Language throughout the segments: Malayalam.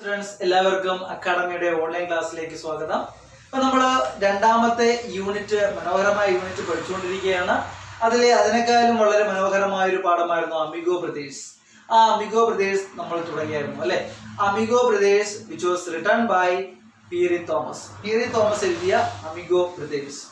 സ്റ്റുഡൻസ് എല്ലാവർക്കും അക്കാഡമിയുടെ ഓൺലൈൻ ക്ലാസ്സിലേക്ക് സ്വാഗതം. അപ്പോൾ നമ്മൾ രണ്ടാമത്തെ യൂണിറ്റ് മനോഹരമായ യൂണിറ്റ് പഠിച്ചുകൊണ്ടിരിക്കുകയാണ്. അതിനേക്കാളും വളരെ മനോഹരമായ ഒരു പാഠമായിരുന്നു അമിഗോ ബ്രദേഴ്സ്. ആ അമിഗോ ബ്രദേഴ്സ് നമ്മൾ തുടങ്ങിയായിരുന്നു അല്ലെ. Amigo Brothers which was written by Piri Thomas എഴുതിയ അമിഗോ ബ്രദേഴ്സ്.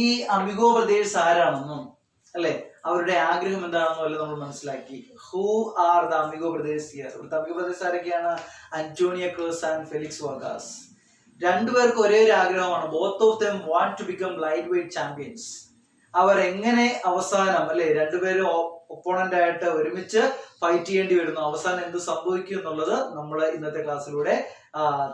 ഈ അമിഗോ ബ്രദേഴ്സ് ആരാണെന്നും അല്ലെ അവരുടെ ആഗ്രഹം എന്താണെന്നും അല്ലെ നമ്മൾ മനസ്സിലാക്കി. Who are the Amigo Brothers here? ഇവിടുത്തെ അമിഗോ ബ്രദേഴ്സ് ആരൊക്കെയാണ്? Antonio Cruz and Felix Vargas. രണ്ടുപേർക്ക് ഒരേ ഒരു ആഗ്രഹമാണ്. Both of them want to become lightweight champions. അവർ എങ്ങനെ അവസാനം അല്ലെ രണ്ടുപേരും ഒപ്പോണന്റ് ആയിട്ട് ഒരുമിച്ച് ഫൈറ്റ് ചെയ്യേണ്ടി വരുന്നു, അവസാനം എന്ത് സംഭവിക്കും എന്നുള്ളത് നമ്മൾ ഇന്നത്തെ ക്ലാസ്സിലൂടെ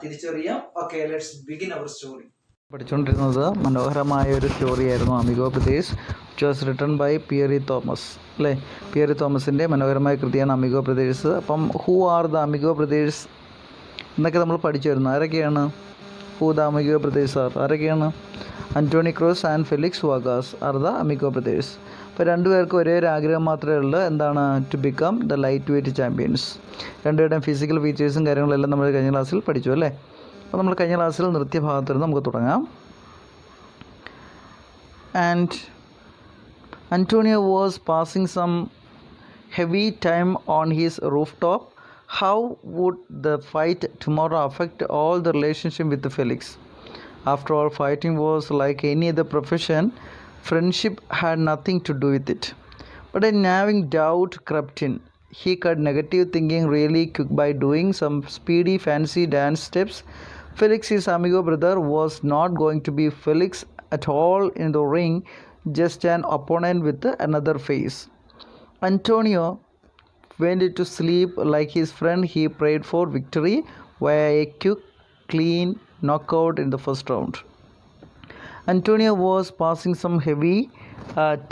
തിരിച്ചറിയാം. Okay, let's begin our story. പഠിച്ചുകൊണ്ടിരുന്നത് മനോഹരമായ ഒരു സ്റ്റോറിയായിരുന്നു Amigo Brothers which was written by Piri Thomas അല്ലേ. പിയറി തോമസിൻ്റെ മനോഹരമായ കൃതിയാണ് അമിഗോ ബ്രദേഴ്സ്. അപ്പം who are the Amigo Brothers എന്നൊക്കെ നമ്മൾ പഠിച്ചു വരുന്നു. ആരൊക്കെയാണ് who the Amigo Brothers are? ആരൊക്കെയാണ്? Antonio Cruz and Felix Vargas are the Amigo Brothers. അപ്പോൾ രണ്ടുപേർക്കും ഒരേ ഒരു ആഗ്രഹം മാത്രമേ ഉള്ളൂ. എന്താണ്? To become the lightweight champions. രണ്ടുപേരുടെയും ഫിസിക്കൽ ഫീച്ചേഴ്സും കാര്യങ്ങളെല്ലാം നമ്മൾ കഴിഞ്ഞ ക്ലാസ്സിൽ പഠിച്ചു അല്ലേ. അപ്പോൾ നമ്മൾ കഴിഞ്ഞ ക്ലാസ്സിൽ നിർത്തിയ ഭാഗത്ത് നിന്ന് നമുക്ക് തുടങ്ങാം. And Antonio was passing some heavy time on his rooftop. How would the fight tomorrow affect all the relationship with Felix? After all, fighting was like any other profession. Friendship had nothing to do with it. But a nagging doubt crept in. He cut negative thinking really quick by doing some speedy fancy dance steps. Felix, his amigo brother, was not going to be Felix at all in the ring, just an opponent with another face. Antonio went to sleep like his friend. He prayed for victory via a quick, clean knockout in the first round. Antonio was passing some heavy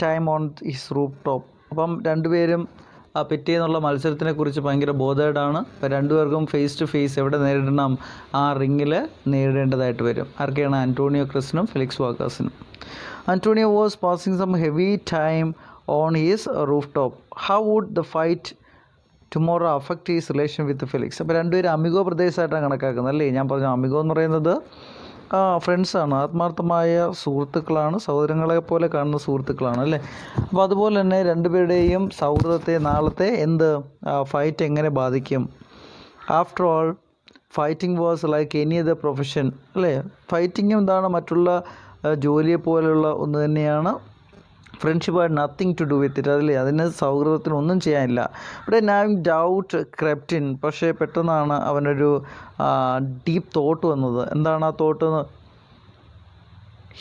time on his rooftop. അപ്പം രണ്ടുപേരും പിറ്റേന്നുള്ള മത്സരത്തിനെ കുറിച്ച് ഭയങ്കര ബോധേഡാണ്. അപ്പോൾ രണ്ടുപേർക്കും ഫേസ് ടു ഫേസ് എവിടെ നേരിടണം? ആ റിങ്ങിൽ നേരിടേണ്ടതായിട്ട് വരും. ആർക്കെയാണ്? അന്റോണിയോ ക്രൂസിനും ഫെലിക്സ് വാഗാസിനും. Antonio was passing some heavy time on his rooftop. How would the fight tomorrow affect his relation with Felix? അപ്പോൾ രണ്ടുപേരും അമിഗോ ബ്രദേഴ്സായിട്ടാണ് കണക്കാക്കുന്നത് അല്ലേ. ഞാൻ പറഞ്ഞു അമിഗോ എന്ന് പറയുന്നത് ഫ്രണ്ട്സാണ്, ആത്മാർത്ഥമായ സുഹൃത്തുക്കളാണ്, സഹോദരങ്ങളെ പോലെ കാണുന്ന സുഹൃത്തുക്കളാണ് അല്ലേ. അപ്പോൾ അതുപോലെ തന്നെ രണ്ടുപേരുടെയും സൗഹൃദത്തെ നാളത്തെ ഫൈറ്റ് എങ്ങനെ ബാധിക്കും? After all, fighting was like any other profession അല്ലേ. ഫൈറ്റിങ്ങും എന്താണ്? മറ്റുള്ള ജോലിയെ പോലെയുള്ള ഒന്ന് തന്നെയാണ്. ഫ്രണ്ട്ഷിപ്പ് ആയിട്ട് nothing to do with it അതല്ലേ. അതിന് സൗഹൃദത്തിന് ഒന്നും ചെയ്യാനില്ല. ഇവിടെ നാവിങ് ഡൗട്ട് ക്രെപ്റ്റിൻ. പക്ഷേ പെട്ടെന്നാണ് അവനൊരു ഡീപ്പ് തോട്ട് വന്നത്. എന്താണ് ആ thought?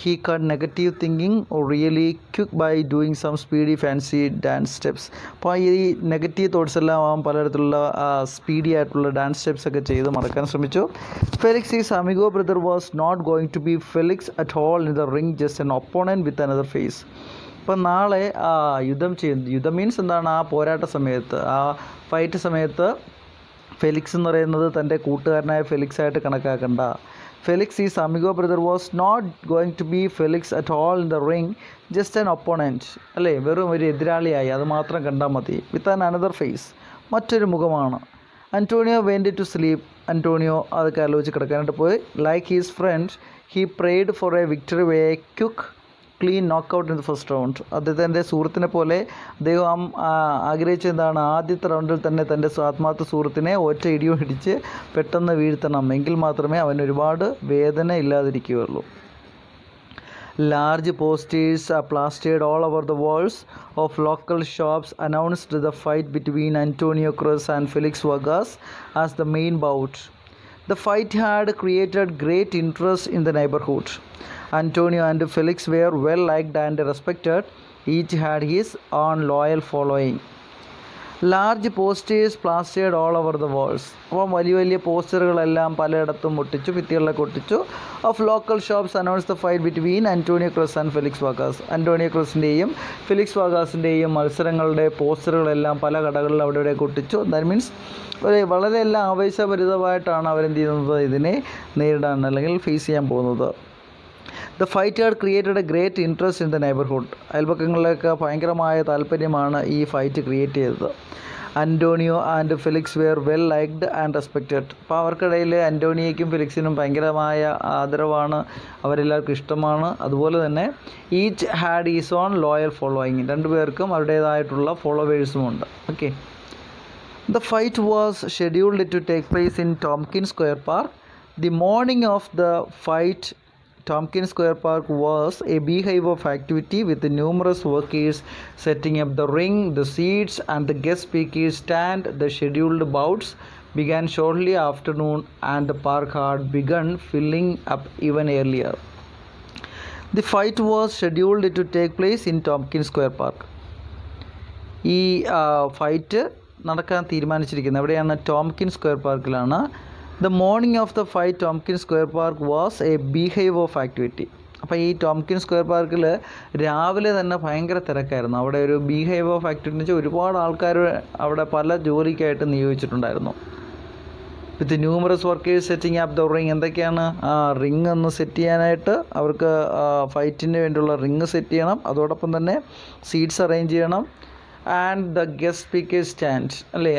He cut negative thinking really quick by doing some speedy fancy dance steps. അപ്പോൾ ഈ നെഗറ്റീവ് തോട്ട്സ് എല്ലാം അവൻ പലതരത്തിലുള്ള സ്പീഡി ആയിട്ടുള്ള ഡാൻസ് സ്റ്റെപ്സ് ഒക്കെ ചെയ്ത് മറക്കാൻ ശ്രമിച്ചു. Felix, is amigo brother, was not going to be Felix at all in the ring, just an opponent with another face. അപ്പം നാളെ യുദ്ധം മീൻസ് എന്താണ്? ആ പോരാട്ട സമയത്ത്, ആ ഫൈറ്റ് സമയത്ത് ഫെലിക്സ് എന്ന് പറയുന്നത് തൻ്റെ കൂട്ടുകാരനായ ഫെലിക്സ് ആയിട്ട് കണക്കാക്കണ്ട. Felix, is amigo brother, was not going to be Felix at all in the ring, just an opponent അല്ലേ. വെറും ഒരു എതിരാളിയായി അത് മാത്രം കണ്ടാൽ മതി. വിത്ത് ആൻ അനദർ ഫേസ്, മറ്റൊരു മുഖമാണ്. Antonio went to sleep. Antonio അതൊക്കെ ആലോചിച്ച് കിടക്കാനായിട്ട് പോയി. Like his friend, he prayed for a victory via a quick clean knockout in the first round. അദ്ദേഹത്തിൻ്റെ സുഹൃത്തിനെ പോലെ അദ്ദേഹം ആഗ്രഹിച്ചത് എന്താണ്? ആദ്യത്തെ റൗണ്ടിൽ തന്നെ തൻ്റെ ആത്മാർത്ഥ സുഹൃത്തിനെ ഒറ്റ ഇടിയും ഇടിച്ച് പെട്ടെന്ന് വീഴ്ത്തണം. എങ്കിൽ മാത്രമേ അവന് ഒരുപാട് വേദന ഇല്ലാതിരിക്കുകയുള്ളൂ. Large posters are plastered all over the walls of local shops announced the fight between Antonio Cruz and Felix Vargas as the main bout. The fight had created great interest in the neighborhood. Antonio and Felix were well liked and respected. Each had his own loyal following. Large posters plastered all over the walls. അപ്പം വലിയ വലിയ പോസ്റ്ററുകളെല്ലാം പലയിടത്തും ഒട്ടിച്ചു, ഭിത്തികളിലൊക്കെ ഒട്ടിച്ചു. Of local shops announce the fight between Antonio Cruz and Felix Vargas. Antonio ക്രൂസിൻ്റെയും ഫെലിക്സ് വാഗാസിൻ്റെയും മത്സരങ്ങളുടെ പോസ്റ്ററുകളെല്ലാം പല കടകളിൽ അവിടെ ഇവിടെയൊക്കെ ഒട്ടിച്ചു. ദാറ്റ് മീൻസ് വളരെ എല്ലാം ആവേശഭരിതമായിട്ടാണ് അവരെന്ത് ചെയ്യുന്നത്, ഇതിനെ നേരിടാൻ അല്ലെങ്കിൽ ഫേസ് ചെയ്യാൻ പോകുന്നത്. The fight had created a great interest in the neighbourhood. അയൽപക്കങ്ങളിലൊക്കെ ഭയങ്കരമായ താല്പര്യമാണ് ഈ ഫൈറ്റ് ക്രിയേറ്റ് ചെയ്തത്. Antonio and Felix were well liked and respected. അപ്പോൾ അവർക്കിടയിൽ അന്റോണിയോയ്ക്കും ഫെലിക്സിനും ഭയങ്കരമായ ആദരവാണ്, അവരെല്ലാവർക്കും ഇഷ്ടമാണ്. അതുപോലെ തന്നെ each had is on loyal following. രണ്ടുപേർക്കും അവരുടേതായിട്ടുള്ള ഫോളോവേഴ്സുമുണ്ട്. Okay. The fight was scheduled to take place in Tompkins Square Park. The morning of the fight, Tompkins Square Park was a beehive of activity with numerous workers setting up the ring, the seats and the guest speakers stand. The scheduled bouts began shortly after noon and the park had begun filling up even earlier. The fight was scheduled to take place in Tompkins Square Park. ഈ ഫൈറ്റ് നടക്കാൻ തീരുമാനിച്ചിരിക്കുന്നത് എവിടെയാണ്? ടോംകിൻ സ്ക്വയർ പാർക്കിലാണ്. The morning of the fight Tompkin Square Park was a beehive of activity. അപ്പോൾ ഈ ടോംകിൻ സ്ക്വയർ പാർക്കിൽ രാവിലെ തന്നെ ഭയങ്കര തിരക്കായിരുന്നു. അവിടെ ഒരു ബീഹൈവ് ഓഫ് ആക്ടിവിറ്റി എന്ന് വെച്ചാൽ ഒരുപാട് ആൾക്കാർ അവിടെ പല ജോലിക്കായിട്ട് നിയോഗിച്ചിട്ടുണ്ടായിരുന്നു. With numerous workers setting up the ring. എന്തൊക്കെയാണ്? റിങ് ഒന്ന് സെറ്റ് ചെയ്യാനായിട്ട് അവർക്ക് ഫൈറ്റിന് വേണ്ടിയുള്ള റിങ് സെറ്റ് ചെയ്യണം. അതോടൊപ്പം തന്നെ സീറ്റ്സ് അറേഞ്ച് ചെയ്യണം. And the guest speakers stand, അല്ലേ,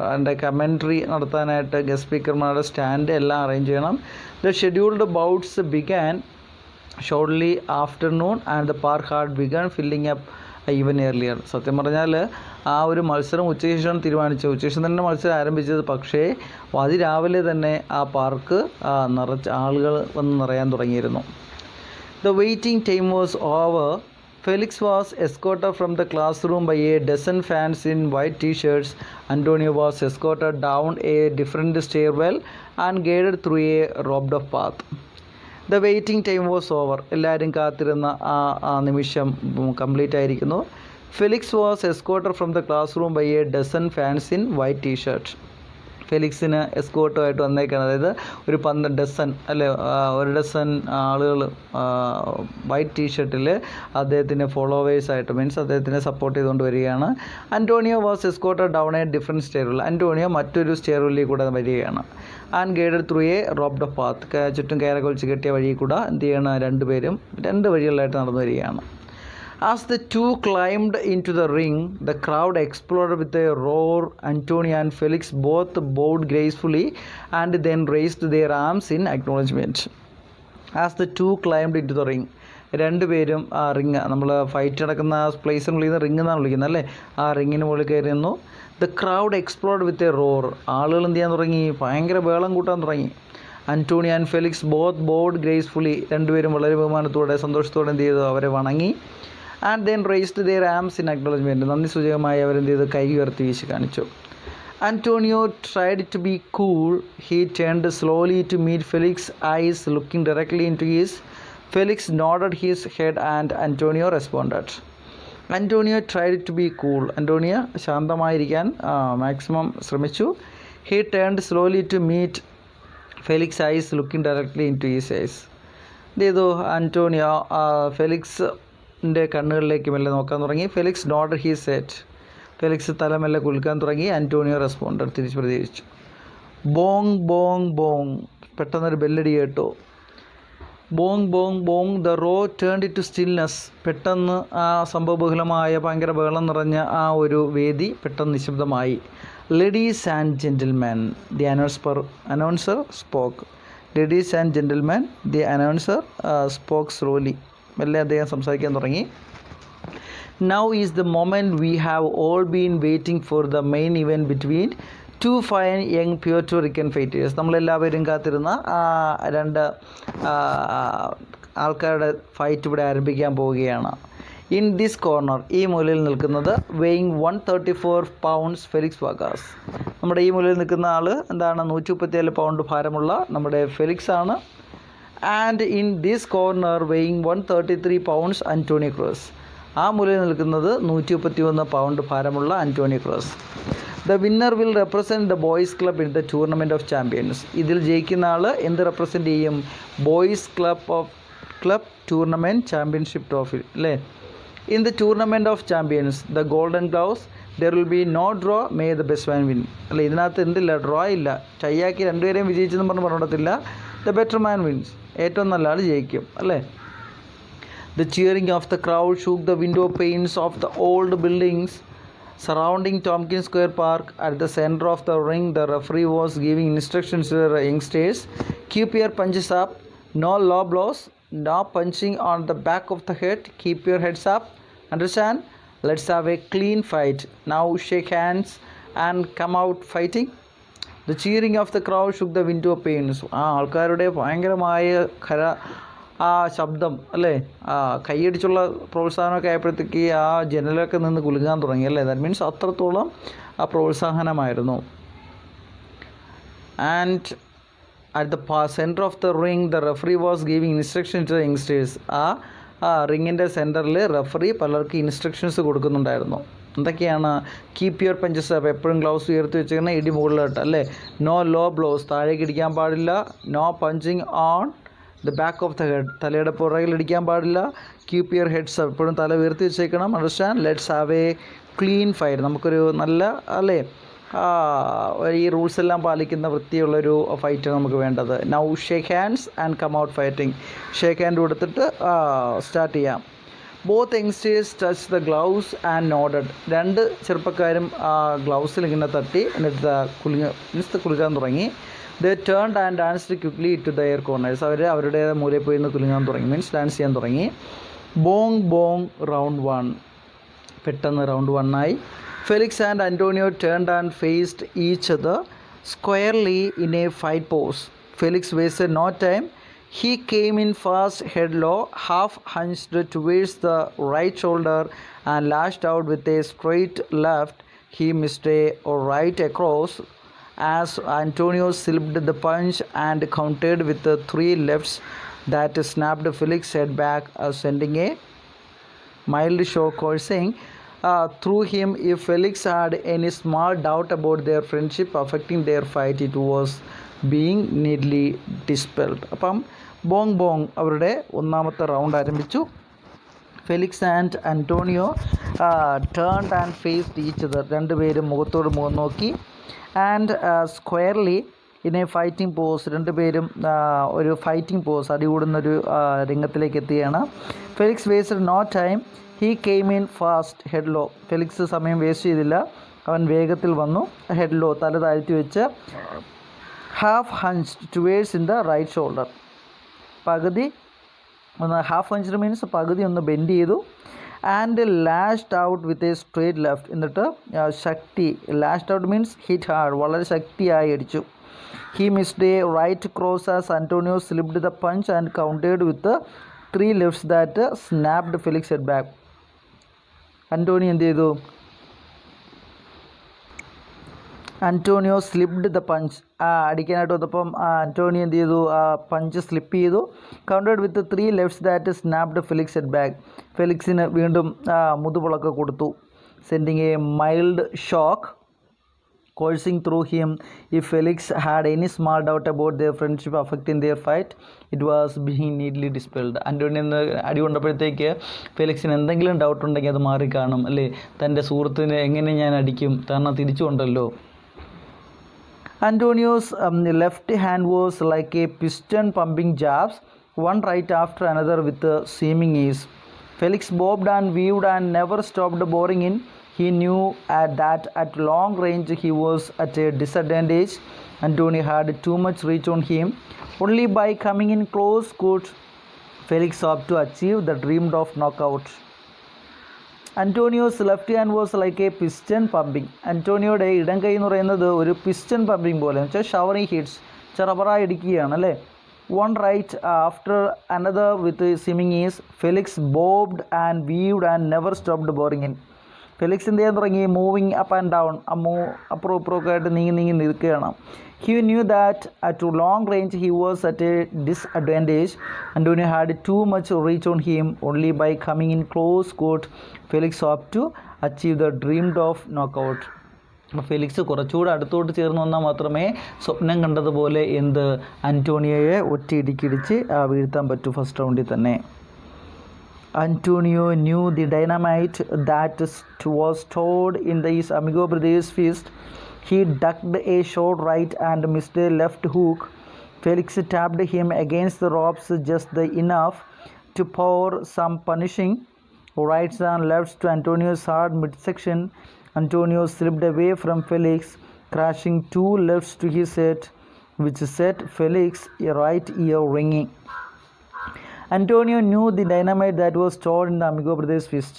അതിൻ്റെ കമൻട്രി നടത്താനായിട്ട് ഗസ്റ്റ് സ്പീക്കർമാരുടെ സ്റ്റാൻഡ് എല്ലാം അറേഞ്ച് ചെയ്യണം. The scheduled bouts began shortly afternoon and the park had began filling up even earlier. സത്യം പറഞ്ഞാൽ ആ ഒരു മത്സരം ഉച്ചയ്ക്ക് ശേഷം തീരുമാനിച്ചു. ഉച്ചയ്ക്ക് ശേഷം തന്നെ മത്സരം ആരംഭിച്ചത്. പക്ഷേ അതിരാവിലെ തന്നെ ആ പാർക്ക് നിറച്ച് ആളുകൾ വന്ന് നിറയാൻ തുടങ്ങിയിരുന്നു. The waiting time was over. Felix was escorted from the classroom by a dozen fans in white t-shirts. Antonio was escorted down a different stairwell and guided through a roped-off path. The waiting time was over. എല്ലാവരും കാത്തിരുന്ന ആ നിമിഷം കംപ്ലീറ്റ് ആയിരിക്കുന്നു. Felix was escorted from the classroom by a dozen fans in white t-shirts. ഫെലിക്സിന് എസ്കോർട്ടുമായിട്ട് വന്നേക്കാണ്. അതായത് ഒരു 12 ഡസൻ അല്ലെ, ഒരു ഡസൻ ആളുകൾ വൈറ്റ് ടീഷർട്ടിൽ അദ്ദേഹത്തിൻ്റെ ഫോളോവേഴ്സായിട്ട്, മീൻസ് അദ്ദേഹത്തിനെ സപ്പോർട്ട് ചെയ്തുകൊണ്ട് വരികയാണ്. Antonio was escorted down a different stairwell. Antonio മറ്റൊരു സ്റ്റെയർവെല്ലിൽ കൂടെ വരികയാണ്. And guided through a roped off path. ചുറ്റും കയറ കൊളിച്ച് കെട്ടിയ വഴി കൂടെ എന്ത് ചെയ്യണം? രണ്ടുപേരും രണ്ട് വഴികളിലായിട്ട് നടന്നു വരികയാണ്. As the two climbed into the ring, the crowd exploded with a roar. Antonio and Felix both bowed gracefully and then raised their arms in acknowledgement. As the two climbed into the ring, രണ്ടുപേരും ആ റിങ്, നമ്മൾ ഫൈറ്റ് നടക്കുന്ന ആ പ്ലേസിന് വിളിക്കുന്ന റിങ് എന്നാണ് വിളിക്കുന്നത് അല്ലേ, ആ റിങ്ങിന് മുകളിൽ കയറിയിരുന്നു. The crowd exploded with a roar. ആളുകൾ എന്ത് ചെയ്യാൻ തുടങ്ങി? ഭയങ്കര ബഹളം കൂട്ടാൻ തുടങ്ങി. Antonio and Felix both bowed gracefully. രണ്ടുപേരും വളരെ ബഹുമാനത്തോടെ സന്തോഷത്തോടെ എന്ത് ചെയ്തു? അവരെ വണങ്ങി. And then raised their arms in acknowledgement. നന്ദി സൂചകമായി അവരെന്ത് ചെയ്തു? കൈ ഉയർത്തി വീശി കാണിച്ചു. Antonio tried to be cool. He turned slowly to meet Felix's eyes, looking directly into his. Felix nodded his head and Antonio responded. Antonio tried to be cool. Antonio ശാന്തമായിരിക്കാൻ മാക്സിമം ശ്രമിച്ചു. He turned slowly to meet Felix's eyes, looking directly into his eyes. എന്ത് ചെയ്തു? അന്റോണിയോ ഫെലിക്സിൻ്റെ കണ്ണുകളിലേക്ക് മെല്ലെ നോക്കാൻ തുടങ്ങി. Felix nodded his head. Felix തലമെല്ലെ കുലുക്കാൻ തുടങ്ങി. അന്റോണിയോ റെസ്പോണ്ടഡ്, തിരിച്ച് പ്രതികരിച്ചു. ബോങ് ബോങ് ബോങ്. പെട്ടെന്നൊരു ബെല്ലടി കേട്ടു. Bong bong bong. The row turned to stillness. പെട്ടെന്ന് ആ സംഭവബഹുലമായ ഭയങ്കര ബഹളം നിറഞ്ഞ ആ ഒരു വേദി പെട്ടെന്ന് നിശബ്ദമായി. Ladies and gentlemen, the announcer spoke. Ladies and gentlemen, the announcer spoke slowly. മെല്ലെ അദ്ദേഹം സംസാരിക്കാൻ തുടങ്ങി. Now is the moment we have all been waiting for, the main event between two fine young Puerto Rican fighters. നമ്മളെല്ലാവരും കാത്തിരുന്ന രണ്ട് ആൾക്കാരുടെ ഫൈറ്റ് ഇവിടെ ആരംഭിക്കാൻ പോവുകയാണ്. ഇൻ ദിസ് കോർണർ, ഈ മൂലയിൽ നിൽക്കുന്നത്, വെയിങ് 134 pounds, ഫെലിക്സ് വാഗാസ്. നമ്മുടെ ഈ മൂലയിൽ നിൽക്കുന്ന ആൾ എന്താണ്? 137 പൗണ്ട് ഭാരമുള്ള നമ്മുടെ ഫെലിക്സ് ആണ്. And in this corner, weighing 133 pounds, Antonio Cruz. ആ മൂലയിൽ നിൽക്കുന്നത് 131 പൗണ്ട് ഭാരമുള്ള Antonio Cruz. The winner will represent the boys club in the tournament of champions. ഇതിൽ ജയിക്കുന്ന ആൾ എന്ത് റെപ്രസെൻറ്റ് ചെയ്യും? Boys club tournament championship trophy അല്ലേ. In the tournament of champions the golden gloves there will be no draw may the best man win. അല്ല, ഇതിനകത്ത് എന്തില്ല? ഡ്രോ ഇല്ല. ടൈയാക്കി രണ്ടുപേരെയും വിജയിച്ചെന്ന് പറഞ്ഞിടത്തില്ല. The better man wins. ഏറ്റവും നല്ല ആൾ ജയിക്കും അല്ലേ. The cheering of the crowd shook the window panes of the old buildings surrounding Tompkins Square Park. At the center of the ring, the referee was giving instructions to the youngsters. Keep your punches up, no low blows, no punching on the back of the head. Keep your heads up. Understand? Let's have a clean fight. Now shake hands and come out fighting. The cheering of the crowd shook the window panes. ആൾക്കാരുടെ ഭയങ്കരമായ ശബ്ദം അല്ലേ, കൈയടിച്ചുള്ള പ്രോത്സാഹനമൊക്കെ ആയപ്പോഴത്തേക്ക് ആ ജനലൊക്കെ നിന്ന് കുലുങ്ങാൻ തുടങ്ങി അല്ലേ. ദാറ്റ് മീൻസ് അത്രത്തോളം ആ പ്രോത്സാഹനമായിരുന്നു. And at the centre of the ring the referee was giving instruction to the youngsters. ആ റിങ്ങിൻ്റെ സെൻറ്ററിൽ റെഫറി പലർക്ക് ഇൻസ്ട്രക്ഷൻസ് കൊടുക്കുന്നുണ്ടായിരുന്നു. എന്തൊക്കെയാണ്? കീപ്പ് യുവർ പഞ്ചസ് അപ്പ്, എപ്പോഴും ഗ്ലൗസ് ഉയർത്തി വെച്ചിരിക്കുന്ന ഇടി മുകളിലോട്ട് അല്ലേ. നോ ലോ ബ്ലോസ്, താഴേക്ക് ഇടിക്കാൻ പാടില്ല. No punching on the back of the head, തലയുടെ പുറകിൽ ഇടിക്കാൻ പാടില്ല. കീപ്പ് യുവർ ഹെഡ്സ് അപ്പ്, എപ്പോഴും തല ഉയർത്തി വെച്ചേക്കണം. Understand? Let's have A clean fight. നമുക്കൊരു നല്ല അല്ലേ ഈ റൂൾസ് എല്ലാം പാലിക്കുന്ന വൃത്തിയുള്ളൊരു ഫൈറ്റാണ് നമുക്ക് വേണ്ടത്. Now shake hands and come out fighting. Shake hand കൊടുത്തിട്ട് സ്റ്റാർട്ട് ചെയ്യാം. Both youngsters touch the gloves and nodded. രണ്ട് ചെറുപ്പക്കാരും ഗ്ലൗസിൽ ഇങ്ങനെ തട്ടി എന്നിട്ട് കുലുങ്ങാൻ തുടങ്ങി. They turned and danced quickly to their corners. അവരുടെ മൂലയിൽ പോയി നിന്ന് കുലുങ്ങാൻ തുടങ്ങി, മീൻസ് ഡാൻസ് ചെയ്യാൻ തുടങ്ങി. Bong bong round 1. പെട്ടെന്ന് റൗണ്ട് 1 ആയി. Felix and Antonio turned and faced each other squarely in a fight pose. Felix wasted no time. He came in fast, head low, half hunched towards the right shoulder and lashed out with a straight left. He missed a right across as Antonio slipped the punch and countered with the 3 lefts that snapped Felix's head back, sending a mild shock coursing through him. If Felix had any small doubt about their friendship affecting their fight, it was being neatly dispelled. അപ്പം ബോങ് ബോങ് അവരുടെ ഒന്നാമത്തെ റൗണ്ട് ആരംഭിച്ചു. Felix and Antonio turned and faced each other. രണ്ടുപേരും മുഖത്തോട് മുഖം നോക്കി. And squarely in a fighting pose. രണ്ടുപേരും ഒരു ഫൈറ്റിംഗ് പോസ്, അടികൂടുന്നൊരു രംഗത്തിലേക്ക് എത്തുകയാണ്. Felix wasted no time. He came in fast, head low. Felix സമയം വേസ്റ്റ് ചെയ്തില്ല, അവൻ വേഗത്തിൽ വന്നു. ഹെഡ് ലോ, തല താഴ്ത്തി വെച്ച്. Half hunched towards in the right shoulder. പകുതി ഒന്ന് ഹാഫ് ഹഞ്ച്ഡ് മീൻസ് പകുതി ഒന്ന് ബെൻഡ് ചെയ്തു. And lashed out with a straight left. എന്നിട്ട് ശക്തി, lashed out means hit hard, വളരെ ശക്തിയായി അടിച്ചു. He missed a right cross as Antonio slipped the punch and countered with 3 lefts that snapped Felix head back. Antonio എന്ത് ചെയ്തു? Antonio slipped the punch. അടിക്കാനായിട്ട് വന്നപ്പം അന്റോണിയോ എന്ത് ചെയ്തു? പഞ്ച് സ്ലിപ്പ് ചെയ്തു. Countered with 3 lefts that snapped Felix head back. ഫെലിക്സിന് വീണ്ടും മുതുപൊളൊക്കെ കൊടുത്തു. Sending a mild shock coursing through him. If Felix had any small doubt about their friendship affecting their fight, it was being neatly dispelled. Antonio അടി കൊണ്ടപ്പോഴത്തേക്ക് ഫെലിക്സിന് എന്തെങ്കിലും ഡൗട്ട് ഉണ്ടെങ്കിൽ അത് മാറിക്കാണും അല്ലേ. തൻ്റെ സുഹൃത്തിനെ എങ്ങനെ ഞാൻ അടിക്കും, കാരണം തിരിച്ചുകൊണ്ടല്ലോ. Antonio's left hand was like a piston pumping jabs, one right after another with seeming ease. Felix bobbed and weaved and never stopped boring in. He knew that at long range he was at a disadvantage. Antonio had too much reach on him. Only by coming in close could Felix hope to achieve the dreamed of knockout. Antonio's left hand was like a piston pumping. Antonioയുടെ ഇടം കൈ എന്ന് പറയുന്നത് ഒരു പിസ്റ്റൺ പമ്പിങ് പോലെ, എന്ന് വെച്ചാൽ ഷവറിങ് ഹിറ്റ്സ്, ചറപറ ഇടിക്കുകയാണ് അല്ലേ. One right after another with seeming ease, Felix bobbed and weaved and never stopped boring in. Felix എന്ത് ചെയ്യാൻ തുടങ്ങി? മൂവിങ് അപ്പ് ആൻഡ് ഡൗൺ, അപ്പുറം ഇപ്പുറമൊക്കെ ആയിട്ട് നീങ്ങി നിൽക്കുകയാണ്. He knew that at long range he was at a disadvantage. Antonio had too much reach on him. Only by coming in close court, Felix hoped to achieve the dreamed of knockout. Felix കുറച്ചുകൂടെ അടുത്തോട്ട് ചേർന്ന് വന്നാൽ മാത്രമേ സ്വപ്നം കണ്ടതുപോലെ അന്റോണിയോയെ ഒറ്റയിടിക്കിടിച്ച് വീഴ്ത്താൻ പറ്റൂ ഫസ്റ്റ് റൗണ്ടിൽ തന്നെ. Antonio knew the dynamite that was stored in his Amigo Brothers' fist. He ducked a short right and missed a left hook. Felix tapped him against the ropes just enough to pour some punishing rights and lefts to Antonio's hard midsection. Antonio slipped away from Felix, crashing 2 lefts to his head, which set Felix's right ear ringing. Antonio knew the dynamite that was stored in the Amigo Brothers' fist.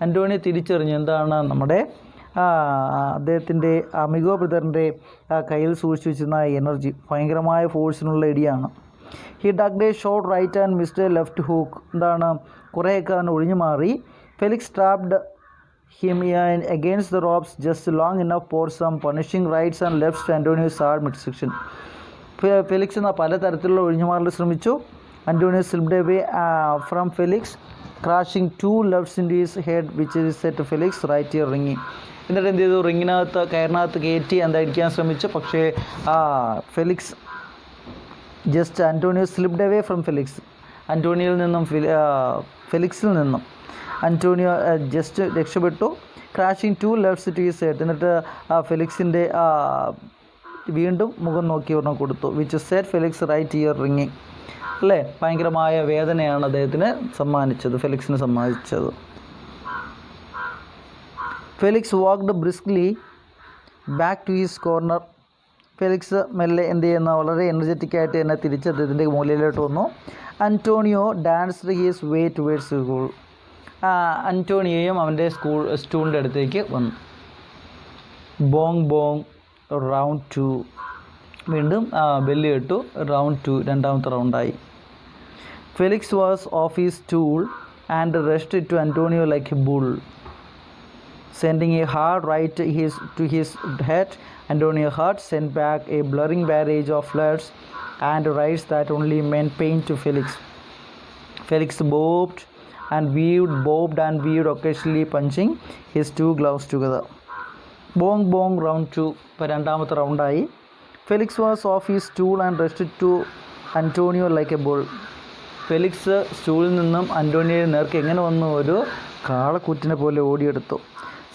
Antonio തിരിച്ചറിഞ്ഞു എന്താണ് നമ്മുടെ അദ്ദേഹത്തിൻ്റെ അമിഗോ ബ്രദറിൻ്റെ കയ്യിൽ സൂക്ഷിച്ചു വെച്ചിരുന്ന എനർജി, ഭയങ്കരമായ ഫോഴ്സിനുള്ള ഇടിയാണ്. He ducked a short right and missed a left hook, എന്താണ് കുറേയൊക്കെ അവൻ ഒഴിഞ്ഞു മാറി. Felix trapped him against the ropes just long enough for some punishing rights and lefts to Antonio's hard midsection. Felix പല തരത്തിലുള്ള ഒഴിഞ്ഞുമാറൽ ശ്രമിച്ചു. Antonio slipped away from Felix, crashing 2 lefts into his head, which is set to Felix right ear ringing. എന്നിട്ട് എന്ത് ചെയ്തു? കയറിനകത്ത് കയറ്റി അടിക്കാൻ ശ്രമിച്ചു. പക്ഷേ Felix Antonio slipped away from Felix, ആന്റോണിയോയിൽ നിന്നും ഫെലിക്സിൽ നിന്നും ആന്റോണിയോ ജസ്റ്റ് രക്ഷപ്പെട്ടു. Crashing 2 lefts to his head, എന്നിട്ട് ഫെലിക്സിൻ്റെ വീണ്ടും മുഖം നോക്കി ഒരെണ്ണം കൊടുത്തു. Which set Felix right ear റിങ്ങിങ്. അല്ലേ, ഭയങ്കരമായ വേദനയാണ് ഫെലിക്സിന് സമ്മാനിച്ചത്. Felix walked briskly back to his corner. Felix മെല്ലെ എന്ത് ചെയ്യുന്ന വളരെ എനർജറ്റിക് ആയിട്ട് തന്നെ തിരിച്ച് അദ്ദേഹത്തിൻ്റെ മൂലയിലോട്ട് വന്നു. Antonio danced his way towards school. അന്റോണിയോയും അവൻ്റെ സ്റ്റൂളിൻ്റെ അടുത്തേക്ക് വന്നു. Bong bong round 2. വീണ്ടും ബെല്ല് കേട്ടു. റൗണ്ട് 2 രണ്ടാമത്തെ റൗണ്ടായി. Felix was off his stool and rest to Antonio like a bull, sending a hard right to his head. Antonio heard sent back a blurring barrage of lefts and rights that only meant pain to Felix. Felix bobbed and weaved, occasionally punching his 2 gloves together. Bong bong round 2. ഇപ്പോൾ രണ്ടാമത്തെ റൗണ്ടായി. Felix was off his stool and rest to Antonio like a bull. Felix സ്റ്റൂളിൽ നിന്നും അന്റോണിയോയുടെ നേർക്ക് എങ്ങനെ വന്നു? ഒരു കാളക്കുറ്റിനെ പോലെ ഓടിയെടുത്തു.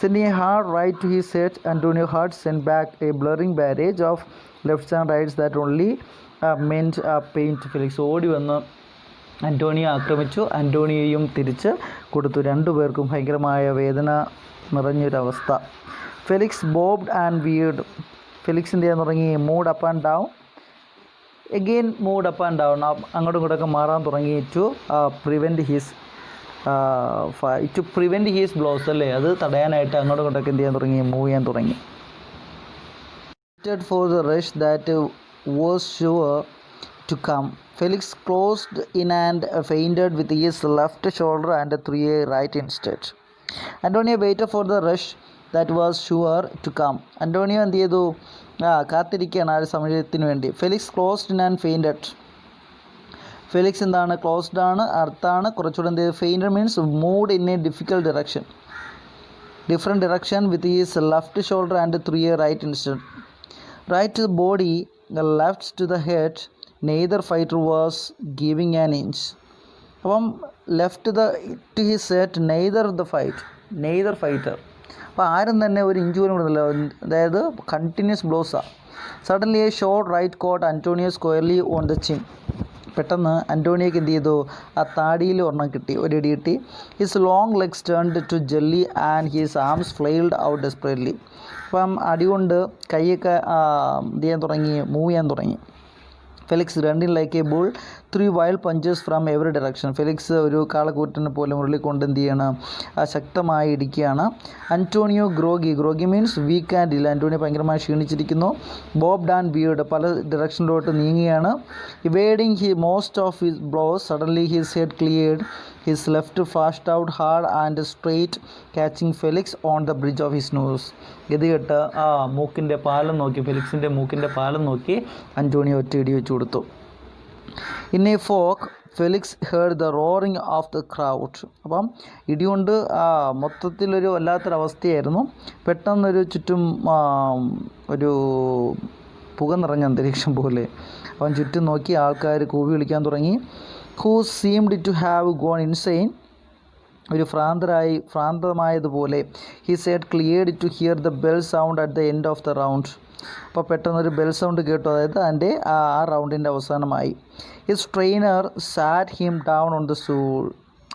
Sending a hard right to his head. Antonio hard send back a blurring barrage of lefts and rights that only meant pain to Felix. ഓടി വന്ന് അന്റോണിയോ ആക്രമിച്ചു. അന്റോണിയോയും തിരിച്ച് കൊടുത്തു. രണ്ടുപേർക്കും ഭയങ്കരമായ വേദന നിറഞ്ഞൊരവസ്ഥ. Felix bobbed and weaved. Felix എന്ത് ചെയ്യാൻ തുടങ്ങി? Mood up and down. Again mood up and down, അങ്ങോട്ടും ഇങ്ങോട്ടൊക്കെ മാറാൻ തുടങ്ങി. ടു പ്രിവെൻറ്റ് ഹീസ് ബ്ലോസ്, അല്ലേ, അത് തടയാനായിട്ട് അങ്ങോട്ടും ഇങ്ങോട്ടൊക്കെ എന്ത് ചെയ്യാൻ തുടങ്ങി? മൂവ് ചെയ്യാൻ തുടങ്ങി. For the rush that was sure to come. Felix closed in and feinted with his left shoulder and threw a right instead. Antonio waited for the rush that was sure to come. Antonio എന്ത് ചെയ്തു? കാത്തിരിക്കുകയാണ് ആ ഒരു സമയത്തിന് വേണ്ടി. Felix closed in and feinted. Felix എന്താണ്? ക്ലോസ്ഡ് ആണ്, അർത്താണ്. കുറച്ചുകൂടെ എന്ത് ചെയ്തു? Feinted means moved in a different direction with his left shoulder and threw a right instead. Right to the body, left to the head. Neither fighter was giving an inch. അപ്പം left to his head, neither fighter. അപ്പോൾ ആരും തന്നെ ഒരു ഇഞ്ച് പോലും കൊടുത്തില്ല. അതായത് കണ്ടിന്യൂസ് ബ്ലോസാണ്. Suddenly a short right caught Antonio squarely on the chin. പെട്ടെന്ന് അന്റോണിയോക്ക് എന്ത് ചെയ്തു? ആ താടിയിൽ ഒരെണ്ണം കിട്ടി, ഒരിടി കിട്ടി. His long legs turned to jelly and his arms flailed out desperately. അപ്പം അടികൊണ്ട് കൈയൊക്കെ എന്ത് ചെയ്യാൻ തുടങ്ങി? മൂവ് ചെയ്യാൻ തുടങ്ങി. Felix running like a bull threw wild punches from every direction. Felix ഒരു കാളക്കൂറ്റിനെ പോലെ മുരളിക്കൊണ്ട് എന്ത് ചെയ്യണം, ശക്തമായി ഇടിക്കുകയാണ്. Antonio groggy means weak and ill. Antonio ഭയങ്കരമായി ക്ഷീണിച്ചിരിക്കുന്നു. ബോബ്ഡ് ആൻഡ് വിയേർഡ് പല ഡയറക്ഷനിലോട്ട് നീങ്ങുകയാണ്. Evading most of his blows. Suddenly his head cleared. His left fast out hard and straight, catching Felix on the bridge of his nose. ഇത് കേട്ട് മൂക്കിൻ്റെ പാലം നോക്കി, ഫെലിക്സിൻ്റെ മൂക്കിൻ്റെ പാലം നോക്കി അന്റോണിയോ ഒറ്റ ഇടി വെച്ച് കൊടുത്തു. In A folk Felix heard the roaring of the crowd. അപ്പം ഇടികൊണ്ട് മൊത്തത്തിലൊരു വല്ലാത്തൊരവസ്ഥയായിരുന്നു. പെട്ടെന്നൊരു ചുറ്റും ഒരു പുക നിറഞ്ഞ അന്തരീക്ഷം പോലെ. അവൻ ചുറ്റും നോക്കി ആൾക്കാർ കൂവി വിളിക്കാൻ തുടങ്ങി. Who seemed to have gone insane. ഒരു ഭ്രാന്തമായതുപോലെ. He said cleared to hear the bell sound at the end of the round. അപ്പോൾ പെട്ടെന്നൊരു ബെൽ സൗണ്ട് കേട്ടു, അതായത് അതിൻ്റെ ആ റൗണ്ടിൻ്റെ അവസാനമായി. His trainer SAT him down on the stool.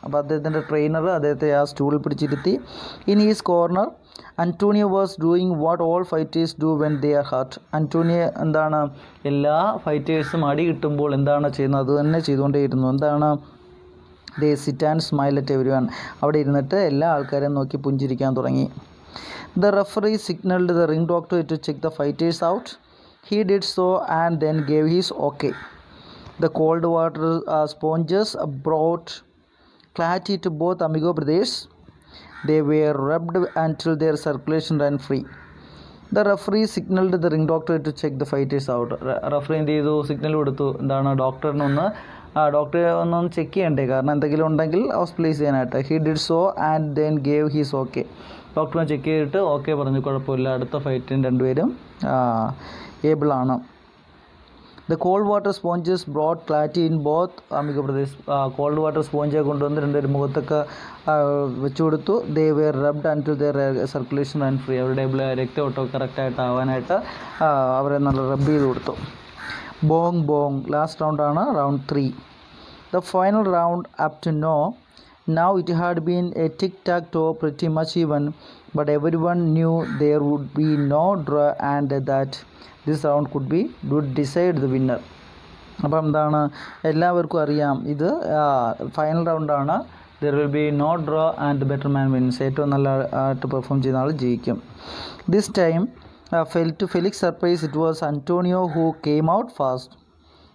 അപ്പോൾ അദ്ദേഹത്തിൻ്റെ ട്രെയിനർ അദ്ദേഹത്തെ ആ സ്റ്റൂളിൽ പിടിച്ചിരുത്തി. In his corner Antonio was doing what all fighters do when they are hurt. Antonio എന്താണ്, എല്ലാ ഫൈറ്റേഴ്സും അടി കിട്ടുമ്പോൾ എന്താണ് ചെയ്യുന്നത്, അത് തന്നെ ചെയ്തുകൊണ്ടേയിരുന്നു. എന്താണ്, they sit and smile at everyone. അവിടെ ഇരുന്നിട്ട് എല്ലാ ആൾക്കാരെയും നോക്കി പുഞ്ചിരിക്കാൻ തുടങ്ങി. The referee signaled the ring doctor to check the fighters out. He did so and then gave his okay. The cold water sponges brought clarity to both Amigo brothers. They were rubbed until their circulation ran free. The referee signaled the ring doctor to check the fighters out. Referee എന്ത് ചെയ്തു, സിഗ്നൽ കൊടുത്തു. എന്താണ്, ഡോക്ടറെ ഒന്നൊന്ന് ചെക്ക് ചെയ്യണ്ടേ, കാരണം എന്തെങ്കിലും ഉണ്ടെങ്കിൽ ഹോസ്പിറ്റലൈസ് ചെയ്യാനായിട്ട്. He did so and then gave his okay. ഡോക്ടറിനെ ചെക്ക് ചെയ്തിട്ട് ഓക്കെ പറഞ്ഞു, കുഴപ്പമില്ല, അടുത്ത ഫൈറ്റിന് രണ്ടുപേരും ഏബിളാണ്. The cold water sponges brought clarity in both Amigo Brothers. Cold water സ്പോഞ്ചെ കൊണ്ടുവന്ന് രണ്ടുപേരും മുഖത്തൊക്കെ വെച്ചു കൊടുത്തു. They were rubbed until their circulation and free. അവരുടെ രക്തയോട്ടം കറക്റ്റായിട്ട് ആവാനായിട്ട് അവരെ നല്ല റബ്ബ് ചെയ്ത് കൊടുത്തു. Bong bong. ലാസ്റ്റ് റൗണ്ടാണ്, round 3. The final round up to Now it had been a tic-tac-toe, pretty much even, but everyone knew there would be no draw and that this round would decide the winner. അപ്പം എന്താണ്, എല്ലാവർക്കും അറിയാം ഇത് ഫൈനൽ റൗണ്ടാണ്. There will be no draw and the better man wins. ഏറ്റവും നല്ല ആയിട്ട് പെർഫോം ചെയ്യുന്ന ആൾ ജയിക്കും. This time to Felix surprise it was Antonio who came out fast.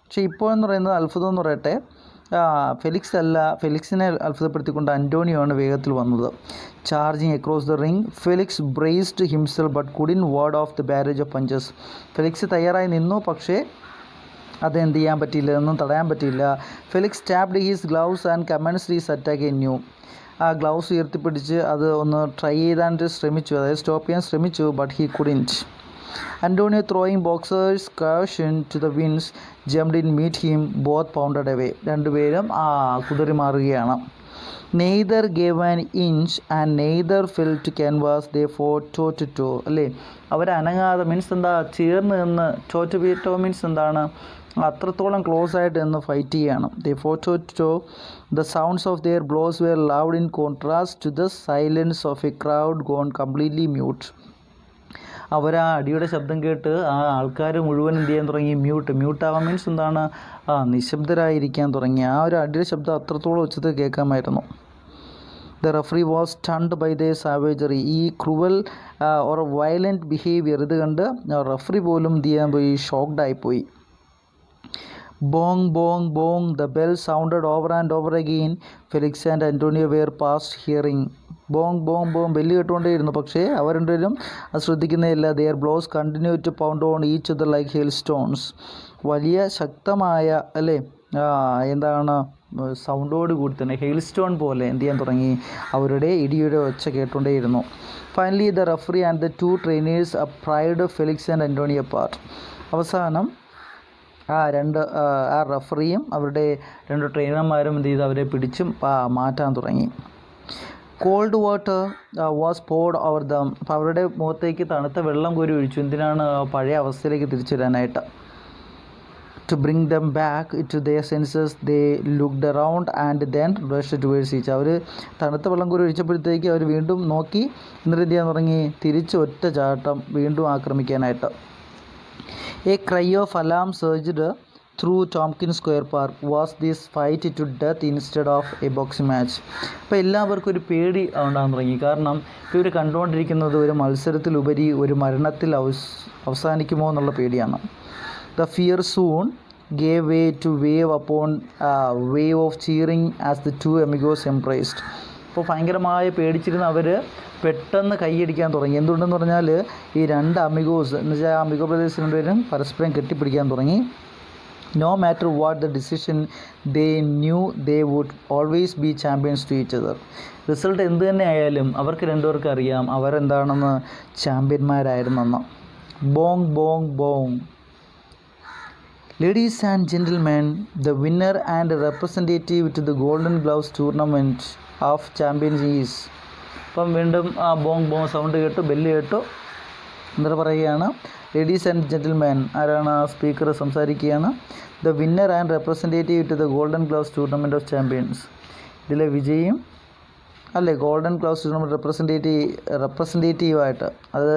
പക്ഷേ ഇപ്പോൾ എന്ന് പറയുന്നത് അത്ഭുതം എന്ന് പറയട്ടെ, ഫെലിക്സിനെ അത്ഭുതപ്പെടുത്തിക്കൊണ്ട് അന്റോണിയോ ആണ് വേഗത്തിൽ വന്നത്. Charging across the ring Felix braced himself but കുഡിൻ ward of the barrage of punches. Felix തയ്യാറായി നിന്നു, പക്ഷേ അതെന്ത് ചെയ്യാൻ പറ്റിയില്ല, ഒന്നും തടയാൻ പറ്റിയില്ല. Felix tapped he's gloves and commenced he's attack A new. ആ ഗ്ലൗസ് ഉയർത്തിപ്പിടിച്ച് അത് ഒന്ന് ട്രൈ ചെയ്താണ്ട് ശ്രമിച്ചു, അതായത് സ്റ്റോപ്പ് ചെയ്യാൻ ശ്രമിച്ചു, but he couldn't. Antonio, throwing boxer's caution to the winds, jumped in meet him, both pounded away. രണ്ടുപേരും കുതിറി മാറുകയാണ്. Neither gave an inch and neither fell to canvas. They fought toe to toe. അല്ലേ, അവരനങ്ങാതെ, മീൻസ് എന്താ, ചേർന്ന് നിന്ന്. ടോ മീൻസ് എന്താണ്, അത്രത്തോളം ക്ലോസ് ആയിട്ട് നിന്ന് ഫൈറ്റ് ചെയ്യുകയാണ്. They fought toe to toe. The sounds of their blows were loud in contrast to the silence of a crowd gone completely mute. അവർ ആ അടിയുടെ ശബ്ദം കേട്ട് ആ ആൾക്കാർ മുഴുവൻ എന്ത് ചെയ്യാൻ തുടങ്ങി, മ്യൂട്ടാവാൻ മീൻസ് എന്താണ്, നിശബ്ദരായിരിക്കാൻ തുടങ്ങി. ആ ഒരു അടിയുടെ ശബ്ദം അത്രത്തോളം ഉച്ചത്തിൽ കേൾക്കാമായിരുന്നു. The referee was stunned by the savagery. ഈ ക്രൂവൽ ഓർ വയലൻറ്റ് ബിഹേവിയർ ഇത് കണ്ട് റഫറി പോലും എന്ത് ചെയ്യാൻ പോയി, ഷോക്ക്ഡായിപ്പോയി. Bong, bong, bong, the bell sounded over and over again. Felix and Antonio were past hearing. Bong bong bong bell കേട്ടുകൊണ്ടേയിരുന്നു, പക്ഷേ അവർ രണ്ടുപേരും അത് ശ്രദ്ധിക്കുന്നേയില്ല. Their blows continue to pound on each other like hailstones. വലിയ ശക്തമായ അല്ലേ, എന്താണ്, സൗണ്ടോട് കൂടി തന്നെ ഹെയിൽ സ്റ്റോൺ പോലെ എന്ത് ചെയ്യാൻ തുടങ്ങി, അവരുടെ ഇടിയുടെ ഒച്ച കേട്ടുകൊണ്ടേയിരുന്നു. Finally the referee and the two trainers pried Felix and Antonio apart. അവസാനം ആ റഫറിയും അവരുടെ രണ്ട് ട്രെയിനർമാരും എന്ത് ചെയ്ത് അവരെ പിടിച്ചും മാറ്റാൻ തുടങ്ങി. Called water was poured over dum. അപ്പോൾ അവരുടെ മുഖത്തേക്ക് തണുത്ത വെള്ളം കോരി ഒഴിച്ചു. എന്തിനാണ്, പഴയ അവസ്ഥയിലേക്ക് തിരിച്ചു വരാനായിട്ട്. To bring them back to their senses they looked around and then rushed towards each. അവർ തണുത്ത വെള്ളം കോരി ഒഴിച്ചപ്പോഴത്തേക്ക് അവർ വീണ്ടും നോക്കി, എന്നിട്ട് എന്ത് ചെയ്യാൻ തുടങ്ങി, തിരിച്ച് ഒറ്റ ചാട്ടം വീണ്ടും ആക്രമിക്കാനായിട്ട്. A cry of alarm surged through Tompkins Square Park was this fight to death instead of a boxing match. അപ്പോൾ എല്ലാവർക്കും ഒരു പേടി ഉണ്ടാകാൻ തുടങ്ങി. കാരണം ഇപ്പോൾ ഇവർ കണ്ടുകൊണ്ടിരിക്കുന്നത് ഒരു മത്സരത്തിലുപരി ഒരു മരണത്തിൽ അവസാനിക്കുമോ എന്നുള്ള പേടിയാണ്. The fear soon gave way to wave upon wave of cheering as the two amigos embraced. അപ്പോൾ ഭയങ്കരമായ പേടിച്ചിരുന്ന അവർ പെട്ടെന്ന് കൈയടിക്കാൻ തുടങ്ങി. എന്തുകൊണ്ടെന്ന് പറഞ്ഞാൽ ഈ രണ്ട് അമിഗോസ് എന്ന് വെച്ചാൽ അമിഗോ ബ്രദേഴ്സ് രണ്ടുപേരും പരസ്പരം കെട്ടിപ്പിടിക്കാൻ തുടങ്ങി. No matter what the decision they knew they would always be champions to each other. Result എന്ത് തന്നെ ആയാലും അവർക്ക് രണ്ടുപേർക്കും അറിയാം അവരെന്താണെന്ന്, ചാമ്പ്യന്മാരായിരുന്നെന്ന്. ബോങ് bong ബോങ്. Ladies and gentlemen, the winner and representative to the Golden Gloves Tournament of Champions is. അപ്പം വീണ്ടും ആ ബോങ് ബോങ് സൗണ്ട് കേട്ടു, ബെല്ല് കേട്ടു. എന്നിട്ട് പറയുകയാണ്, ലേഡീസ് ആൻഡ് ജെൻറ്റിൽമാൻ, ആരാണ് സ്പീക്കർ സംസാരിക്കുകയാണ്, the winner and representative to the golden gloves tournament of champions. ഇതിലെ വിജയിയും അല്ലേ ഗോൾഡൻ ഗ്ലൗസ് ടൂർണമെൻറ്റ് റെപ്രസെൻറ്റേറ്റീവായിട്ട് അത്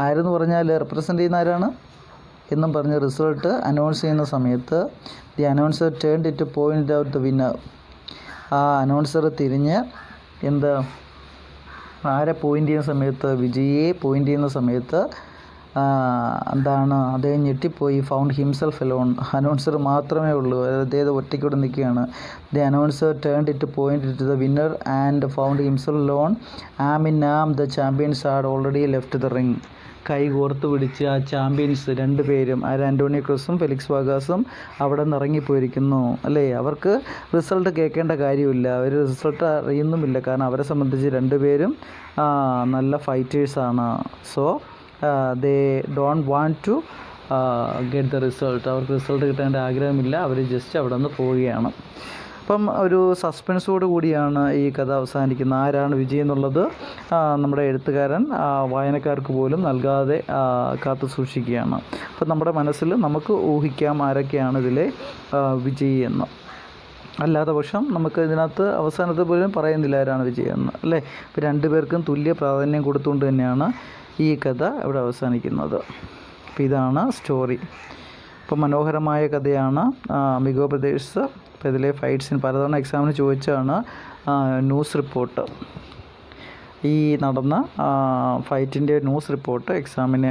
ആരെന്ന് പറഞ്ഞാൽ റെപ്രസെൻ്റ് ചെയ്യുന്ന ആരാണ് എന്നും പറഞ്ഞ് റിസൾട്ട് അനൗൺസ് ചെയ്യുന്ന സമയത്ത് the announcer turned it point out the winner. ആ അനൗൺസർ തിരിഞ്ഞ് ആരെ പോയിൻ്റ് ചെയ്യുന്ന സമയത്ത്, വിജയിയെ പോയിൻ്റ് ചെയ്യുന്ന സമയത്ത് എന്താണ് അദ്ദേഹം ഞെട്ടിപ്പോയി. Found himself Elon. അനൗൺസർ മാത്രമേ ഉള്ളൂ, അദ്ദേഹം ഒറ്റയ്ക്കൂടെ നിൽക്കുകയാണ്. The announcer turned it point to the winner and found himself alone. The champions had already left the ring. കൈ കോർത്ത് പിടിച്ച് ആ ചാമ്പ്യൻസ് രണ്ടുപേരും ആൻ്റോണിയോ ക്രൂസും ഫെലിക്സ് വാഗാസും അവിടെ നിന്ന് ഇറങ്ങിപ്പോയിരിക്കുന്നു അല്ലേ. അവർക്ക് റിസൾട്ട് കേൾക്കേണ്ട കാര്യമില്ല, അവർ റിസൾട്ട് അറിയുന്നുമില്ല. കാരണം അവരെ സംബന്ധിച്ച് രണ്ടുപേരും നല്ല ഫൈറ്റേഴ്സാണ്. So they don't want to get the result. അവർക്ക് റിസൾട്ട് കിട്ടേണ്ട ആഗ്രഹമില്ല, അവർ ജസ്റ്റ് അവിടെ നിന്ന് പോവുകയാണ്. അപ്പം ഒരു സസ്പെൻസോട് കൂടിയാണ് ഈ കഥ അവസാനിക്കുന്നത്. ആരാണ് വിജയം എന്നുള്ളത് നമ്മുടെ എഴുത്തുകാരൻ വായനക്കാർക്ക് പോലും നൽകാതെ കാത്തു സൂക്ഷിക്കുകയാണ്. അപ്പം നമ്മുടെ മനസ്സിൽ നമുക്ക് ഊഹിക്കാം ആരൊക്കെയാണ് ഇതിലെ വിജയി എന്ന്. അല്ലാത്ത പക്ഷം നമുക്ക് ഇതിനകത്ത് അവസാനത്തെ പോലും പറയുന്നില്ല ആരാണ് വിജയമെന്ന് അല്ലേ. ഇപ്പം രണ്ടുപേർക്കും തുല്യ പ്രാധാന്യം കൊടുത്തുകൊണ്ട് തന്നെയാണ് ഈ കഥ ഇവിടെ അവസാനിക്കുന്നത്. അപ്പം ഇതാണ് സ്റ്റോറി. ഇപ്പം മനോഹരമായ കഥയാണ് അമിഗോ ബ്രദേഴ്സ്. അപ്പോൾ ഇതിലെ ഫൈറ്റ്സിന് പലതവണ എക്സാമിന് ചോദിച്ചാണ് ന്യൂസ് റിപ്പോർട്ട്. ഈ നടന്ന ഫൈറ്റിൻ്റെ ന്യൂസ് റിപ്പോർട്ട് എക്സാമിന്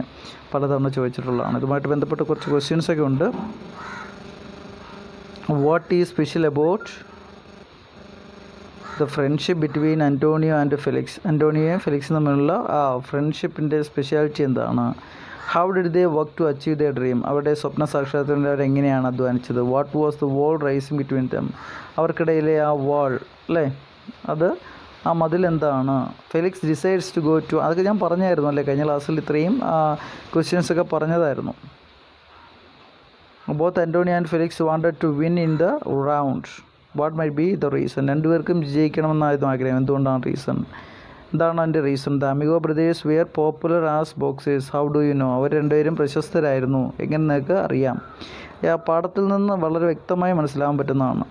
പലതവണ ചോദിച്ചിട്ടുള്ളതാണ്. ഇതുമായിട്ട് ബന്ധപ്പെട്ട് കുറച്ച് ക്വസ്റ്റ്യൻസൊക്കെ ഉണ്ട്. What is special about the friendship between Antonio and Felix. അന്റോണിയോയും ഫെലിക്സും തമ്മിലുള്ള ഫ്രണ്ട്ഷിപ്പിൻ്റെ സ്പെഷ്യാലിറ്റി എന്താണ്? How did they work to achieve the dream. അവരുടെ സ്വപ്ന സാക്ഷാത്കാരത്തിന് അവരെങ്ങനെയാണ് അധ്വാനിച്ചത്? What was the wall rising between them. അവർക്കിടയിലെ ആ വാൾ അല്ലേ, അത് ആ മതിലെന്താണ്? Felix decides to go to. അതൊക്കെ ഞാൻ പറഞ്ഞായിരുന്നു അല്ലേ കഴിഞ്ഞ ക്ലാസ്സിൽ, ഇത്രയും ക്വസ്റ്റ്യൻസൊക്കെ പറഞ്ഞതായിരുന്നു. Both Antonio and Felix wanted to win in the round. What may be the reason. രണ്ടുപേർക്കും വിജയിക്കണമെന്നായിരുന്നു ആഗ്രഹം. എന്തുകൊണ്ടാണ് റീസൺ? എന്താണ് അതിൻ്റെ reason? The Amigo Brothers were popular as boxers. How do you know. അവർ രണ്ടുപേരും പ്രശസ്തരായിരുന്നു. എങ്ങനെ നിങ്ങൾക്ക് അറിയാം? ആ പാഠത്തിൽ നിന്ന് വളരെ വ്യക്തമായി മനസ്സിലാകാൻ പറ്റുന്നതാണ്.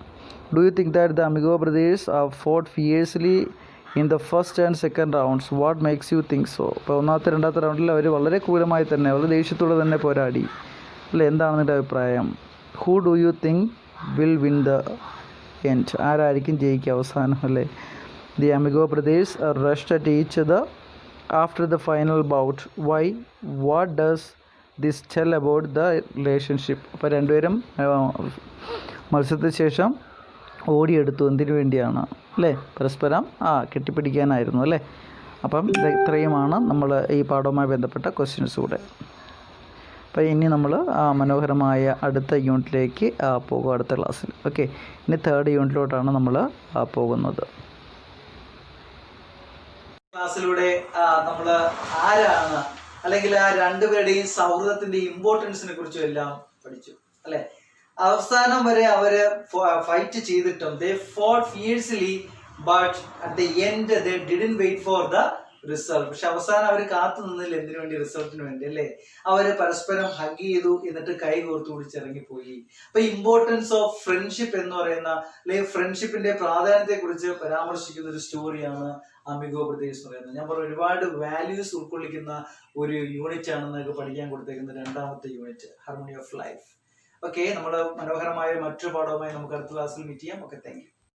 Do you think that the Amigo brothers fought fiercely in the first and second rounds. What makes you think so. ഇപ്പോൾ ഒന്നാമത്തെ രണ്ടാമത്തെ റൗണ്ടിൽ അവർ വളരെ ക്രൂരമായി തന്നെ, വളരെ ദേഷ്യത്തോടെ തന്നെ പോരാടി അല്ലേ. എന്താണ് നിൻ്റെ അഭിപ്രായം? Who do you think will win the end. ആരായിരിക്കും ജയിക്കുക അവസാനം അല്ലേ. The Amigo brothers rushed at each other after the final bout. Why? What does this tell about the relationship? അപ്പോൾ രണ്ടുപേരും മത്സരത്തിന് ശേഷം ഓടിയെടുത്തു. എന്തിനു വേണ്ടിയാണ് അല്ലേ? പരസ്പരം കെട്ടിപ്പിടിക്കാനായിരുന്നു അല്ലേ. അപ്പം ഇത്രയുമാണ് നമ്മൾ ഈ പാഠവുമായി ബന്ധപ്പെട്ട ക്വസ്റ്റ്യൻസ് കൂടെ. അപ്പോൾ ഇനി നമ്മൾ മനോഹരമായ അടുത്ത യൂണിറ്റിലേക്ക് പോകും അടുത്ത ക്ലാസ്സിൽ. ഓക്കെ, ഇനി തേർഡ് യൂണിറ്റിലോട്ടാണ് നമ്മൾ പോകുന്നത്. ക്ലാസ്സിലൂടെ നമ്മൾ ആരാണ് അല്ലെങ്കിൽ ആ രണ്ടുപേരുടെയും സൗഹൃദത്തിന്റെ ഇമ്പോർട്ടൻസിനെ കുറിച്ചും എല്ലാം പഠിച്ചു അല്ലെ. അവസാനം വരെ അവര് ഫൈറ്റ് ചെയ്തിട്ടും they fought fiercely but at the end they didn't wait for the result. പക്ഷെ അവസാനം അവർ കാത്തു നിന്നില്ല. എന്തിനു വേണ്ടി? റിസൾട്ടിന് വേണ്ടി അല്ലേ. അവര് പരസ്പരം ഹഗ് ചെയ്തു, എന്നിട്ട് കൈ കോർത്തു പിടിച്ചിറങ്ങിപ്പോയി. അപ്പൊ ഇമ്പോർട്ടൻസ് ഓഫ് ഫ്രണ്ട്ഷിപ്പ് എന്ന് പറയുന്ന അല്ലെങ്കിൽ ഫ്രണ്ട്ഷിപ്പിന്റെ പ്രാധാന്യത്തെ കുറിച്ച് പരാമർശിക്കുന്ന ഒരു സ്റ്റോറിയാണ് അമിഗോ ബ്രദേഴ്സ് എന്ന് പറയുന്നത്. ഞാൻ പറഞ്ഞു ഒരുപാട് വാല്യൂസ് ഉൾക്കൊള്ളിക്കുന്ന ഒരു യൂണിറ്റ് ആണ് നിങ്ങൾക്ക് പഠിക്കാൻ കൊടുത്തേക്കുന്നത്. രണ്ടാമത്തെ unit harmony of life. Okay, നമ്മുടെ മനോഹരമായ മറ്റൊരു പാഠവുമായി നമുക്ക് അടുത്ത ക്ലാസ്സിൽ മീറ്റ് ചെയ്യാം. Okay, thank you.